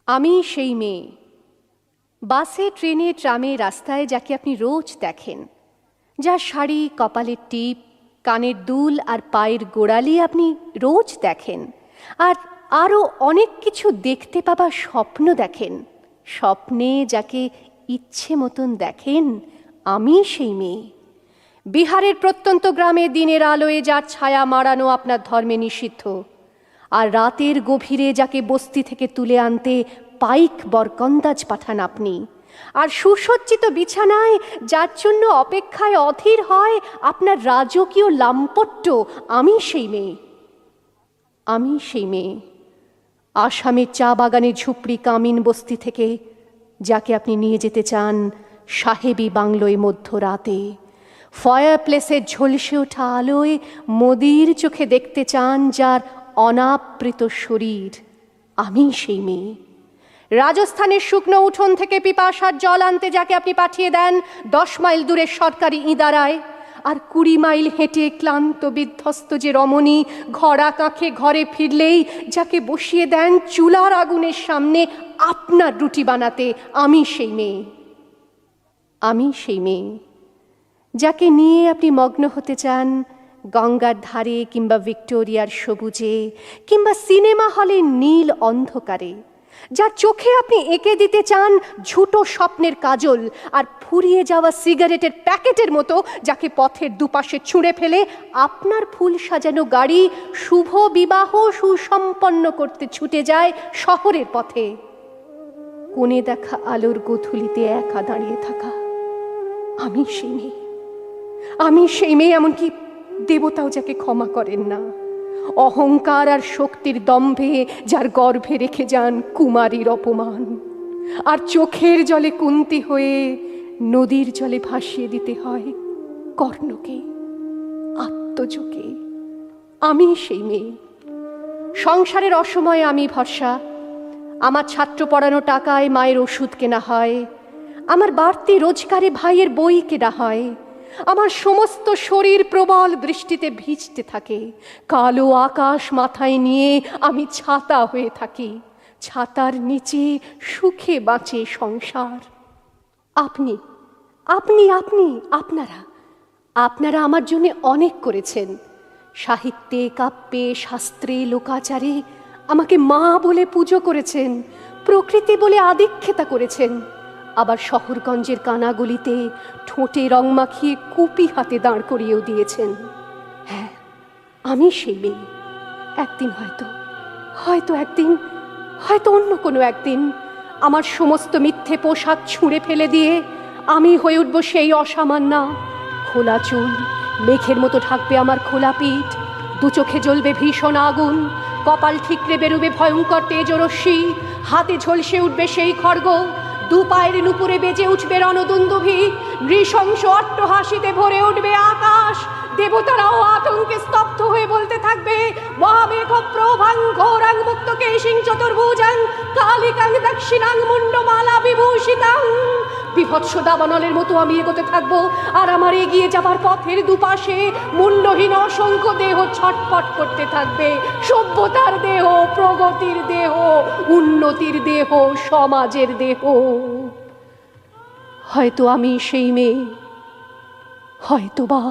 আমি সেই মেয়ে, বাসে ট্রেনে ট্রামে রাস্তায় যাকে আপনি রোজ দেখেন, যার শাড়ি, কপালের টিপ, কানের দুল আর পায়ের গোড়ালি আপনি রোজ দেখেন, আর আরও অনেক কিছু দেখতে পাবার স্বপ্ন দেখেন। স্বপ্নে যাকে ইচ্ছে মতন দেখেন, আমি সেই মেয়ে। বিহারের প্রত্যন্ত গ্রামে দিনের আলোয় যার ছায়া মাড়ানো আপনার ধর্মে নিষিদ্ধ, আর রাতের গভীরে যাকে বস্তি থেকে তুলে আনতে পাইক বরকন্দাজ পাঠান আপনি, আর সুসজ্জিত বিছানায় যার জন্য অপেক্ষায় অধীর হয় আপনার রাজকীয় লাম্পট্য, আমি সেই মেয়ে। আমি সেই মেয়ে, আসামের চা বাগানের ঝুপড়ি কামিন বস্তি থেকে যাকে আপনি নিয়ে যেতে চান সাহেবি বাংলোয় মধ্যরাতে, ফায়ার প্লেসের ঝলসে ওঠা আলোয় মোদির চোখে দেখতে চান যার অনাবৃত শরীর, আমি সেই মেয়ে। রাজস্থানের শুকনো উঠোন থেকে পিপাসার জল আনতে যাকে আপনি পাঠিয়ে দেন 10 মাইল দূরের সরকারি ইদারায়, আর 20 মাইল হেঁটে ক্লান্ত বিধ্বস্ত যে রমণী ঘরা কাঁখে ঘরে ফিরলেই যাকে বসিয়ে দেন চুলার আগুনের সামনে আপনার রুটি বানাতে, আমি সেই মেয়ে। আমি সেই মেয়ে যাকে নিয়ে আপনি মগ্ন হতে চান গঙ্গার ধারে কিংবা ভিক্টোরিয়ার সবুজে কিংবা সিনেমা হলের নীল অন্ধকারে, যার চোখে আপনি এঁকে দিতে চান ঝুটো স্বপ্নের কাজল, আর ফুরিয়ে যাওয়া সিগারেটের প্যাকেটের মতো যাকে পথের দুপাশে ছুঁড়ে ফেলে আপনার ফুল সাজানো গাড়ি শুভ বিবাহ সুসম্পন্ন করতে ছুটে যায় শহরের পথে। কোণে দেখা আলোর গোধূলিতে একা দাঁড়িয়ে থাকা, আমি সেই মেয়ে। আমি সেই মেয়ে, এমনকি দেবতাও যাকে ক্ষমা করেন না, অহংকার আর শক্তির দম্ভে যার গর্ভে রেখে যান কুমারীর অপমান, আর চোখের জলে কুন্তি হয়ে নদীর জলে ভাসিয়ে দিতে হয় কর্ণকে, আত্মজকে। আমি সেই মেয়ে। সংসারের অসময়ে আমি ভরসা, আমার ছাত্র পড়ানো টাকায় মায়ের ওষুধ কেনা হয়, আমার বাড়তি রোজগারে ভাইয়ের বই কেনা হয়, আমার সমস্ত শরীর প্রবল বৃষ্টিতে ভিজতে থাকে, কালো আকাশ মাথায় নিয়ে আমি ছাতা হয়ে থাকি, ছাতার নিচে সুখে বাঁচে সংসার। আপনি আপনি আপনি আপনারা আপনারা আমার জন্য অনেক করেছেন। সাহিত্যে, কাব্যে, শাস্ত্রে, লোকাচারে আমাকে মা বলে পুজো করেছেন, প্রকৃতি বলে আদিক্ষেতা করেছেন, আবার শহরগঞ্জের কানাগলিতে ঠোঁটে রং মাখিয়ে কুপি হাতে দাঁড় করিয়েও দিয়েছেন। হ্যাঁ, আমি সেই মেয়ে। একদিন হয়তো অন্য কোনো একদিন আমার সমস্ত মিথ্যে পোশাক ছুঁড়ে ফেলে দিয়ে আমি হয়ে উঠব সেই অসামান্যা। খোলা চুল মেঘের মতো ঢাকবে আমার খোলা পিঠ, দু চোখে জ্বলবে ভীষণ আগুন, কপাল ঠিকরে বেরোবে ভয়ঙ্কর তেজরশ্মি, হাতে ঝলসে উঠবে সেই খড়গ, দু পায়ের নুপুরে বেজে উঠবে রণদুন্দুভি, নৃশংস অট্টহাসিতে ভরে উঠবে আকাশ, দেবতারাও আতঙ্কে স্তব্ধ হয়ে বলতে থাকবে মহামেঘ প্রভাং ঘোরাং মুক্ত কেশিং চতুর্ভুজাং কালিকাং দক্ষিণাং মুন্ডমালা বিভূষিতাং। বিভৎস দাবানলের মতো আমি এগোতে থাকবো, আর আমার এগিয়ে যাবার পথের দুপাশে মুন্ডহীন অসংখ্য দেহ ছটফট করতে থাকবে। সভ্যতার দেহ, প্রগতির দেহ, উন্নতির দেহ, সমাজের দেহ। হয়তো আমি সেই মেয়ে, হয়তোবা।